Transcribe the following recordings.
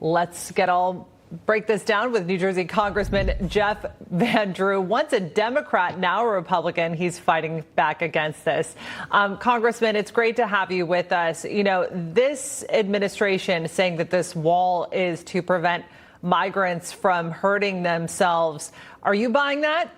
Let's break this down with New Jersey Congressman Jeff Van Drew. Once a Democrat, now a Republican. He's fighting back against this. Congressman, it's great to have you with us. You know, this administration saying that this wall is to prevent migrants from hurting themselves. Are you buying that?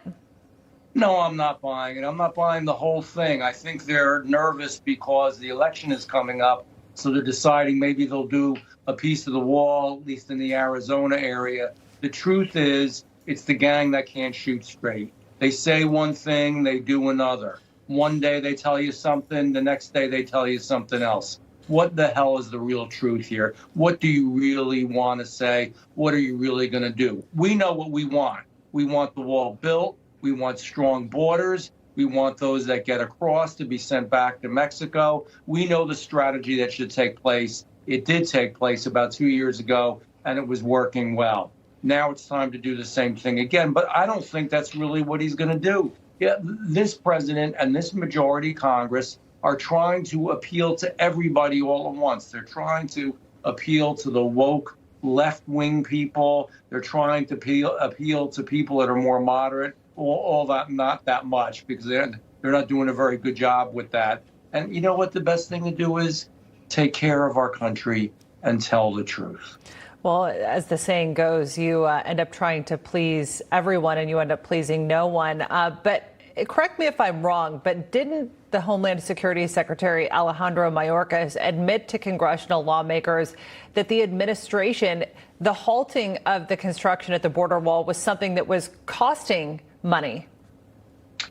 No, I'm not buying it. I'm not buying the whole thing. I think they're nervous because the election is coming up. So they're deciding maybe they'll do a piece of the wall, at least in the Arizona area. The truth is, it's the gang that can't shoot straight. They say one thing, they do another. One day they tell you something, the next day they tell you something else. What the hell is the real truth here? What do you really want to say? What are you really going to do? We know what we want. We want the wall built. We want strong borders. We want those that get across to be sent back to Mexico. We know the strategy that should take place. It did take place about 2 years ago, and it was working well. Now it's time to do the same thing again. But I don't think that's really what he's going to do. Yeah, this president and this majority Congress are trying to appeal to everybody all at once. They're trying to appeal to the woke left-wing people. They're trying to appeal to people that are more moderate. All that, not that much, because they're not doing a very good job with that. And you know what the best thing to do is? Take care of our country and tell the truth. Well, as the saying goes, you end up trying to please everyone and you end up pleasing no one. But correct me if I'm wrong, but didn't the Homeland Security Secretary Alejandro Mayorkas admit to congressional lawmakers that the administration, the halting of the construction at the border wall was something that was costing money?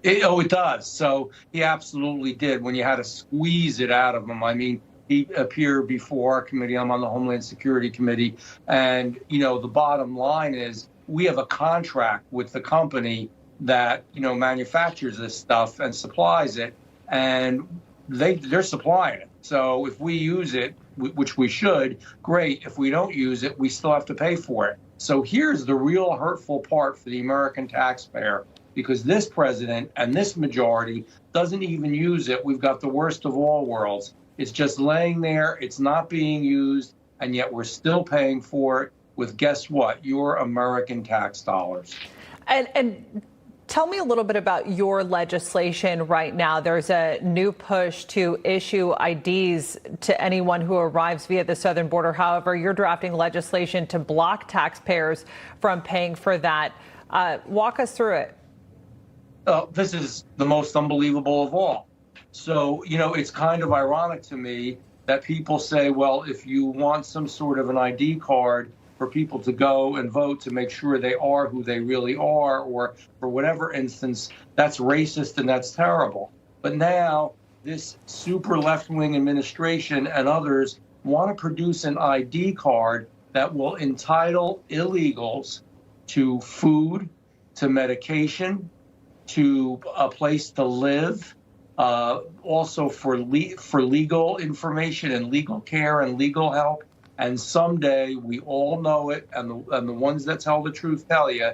It does. So he absolutely did when you had to squeeze it out of him. I mean, he appeared before our committee. I'm on the Homeland Security Committee. And, you know, the bottom line is we have a contract with the company that, you know, manufactures this stuff and supplies it. And they're supplying it. So if we use it, which we should, great. If we don't use it, we still have to pay for it. So here's the real hurtful part for the American taxpayer, because this president and this majority doesn't even use it. We've got the worst of all worlds. It's just laying there. It's not being used. And yet we're still paying for it with, guess what? Your American tax dollars. And tell me a little bit about your legislation right now. There's a new push to issue IDs to anyone who arrives via the southern border. However, you're drafting legislation to block taxpayers from paying for that. Walk us through it. This is the most unbelievable of all. So, you know, it's kind of ironic to me that people say, well, if you want some sort of an ID card for people to go and vote to make sure they are who they really are, or for whatever instance, that's racist and that's terrible. But now this super left-wing administration and others want to produce an ID card that will entitle illegals to food, to medication, to a place to live, also for legal information and legal care and legal help. And someday, we all know it, and the ones that tell the truth tell you,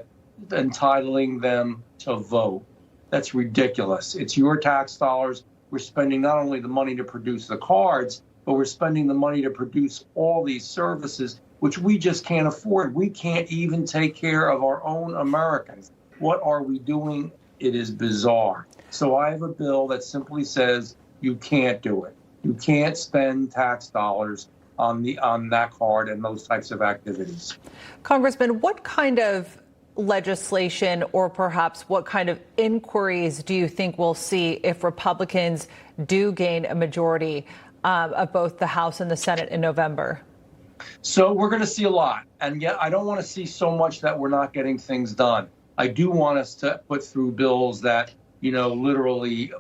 entitling them to vote. That's ridiculous. It's your tax dollars. We're spending not only the money to produce the cards, but we're spending the money to produce all these services, which we just can't afford. We can't even take care of our own Americans. What are we doing? It is bizarre. So I have a bill that simply says you can't do it. You can't spend tax dollars on that card and those types of activities. Congressman, what kind of legislation or perhaps what kind of inquiries do you think we'll see if Republicans do gain a majority of both the House and the Senate in November? So we're going to see a lot. And yet I don't want to see so much that we're not getting things done. I do want us to put through bills that, you know, literally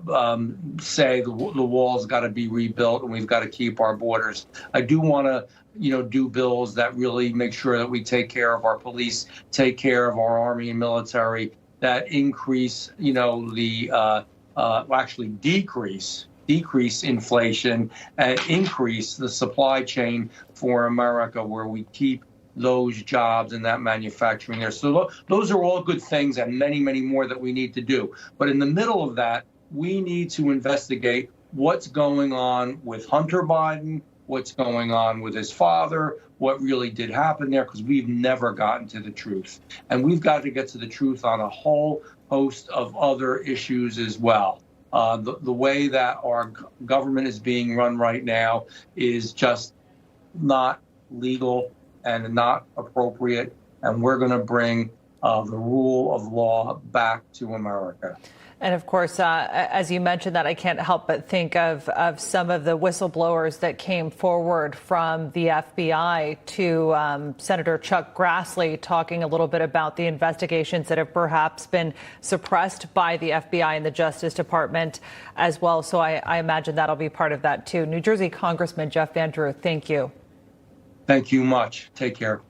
say the wall's got to be rebuilt and we've got to keep our borders. I do want to, you know, do bills that really make sure that we take care of our police, take care of our army and military, that increase, you know, the actually decrease inflation and increase the supply chain for America, where we keep those jobs and that manufacturing there. So those are all good things and many, many more that we need to do. But in the middle of that, we need to investigate what's going on with Hunter Biden, what's going on with his father, what really did happen there, because we've never gotten to the truth. And we've got to get to the truth on a whole host of other issues as well. The way that our government is being run right now is just not legal and not appropriate. And we're going to bring the rule of law back to America. And of course, as you mentioned that, I can't help but think of some of the whistleblowers that came forward from the FBI to Senator Chuck Grassley, talking a little bit about the investigations that have perhaps been suppressed by the FBI and the Justice Department as well. So I imagine that'll be part of that, too. New Jersey Congressman Jeff Van Drew, thank you. Thank you much. Take care.